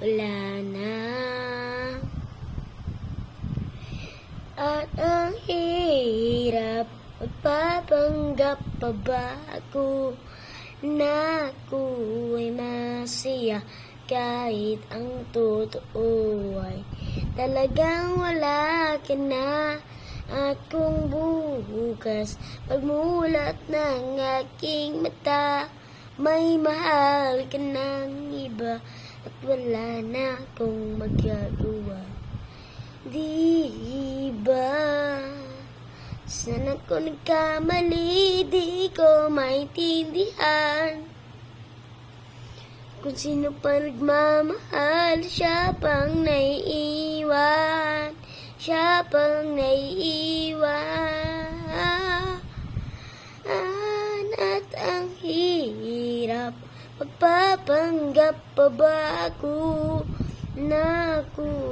wala na. At ang hirap, magpapanggap pa ba ako na ako'y masaya kahit ang totoo ay talagang wala ka na. At kung bukas pagmulat ng aking mata, may mahal ka ng iba at wala na akong magagawa. Di ba? Saan ako nagkamali, di ko maintindihan. Kung sino pa nagmamahal, siya pang naiiwan. Siya pang naiiwan. At ang hirap, magpapanggap pa ba ako na ako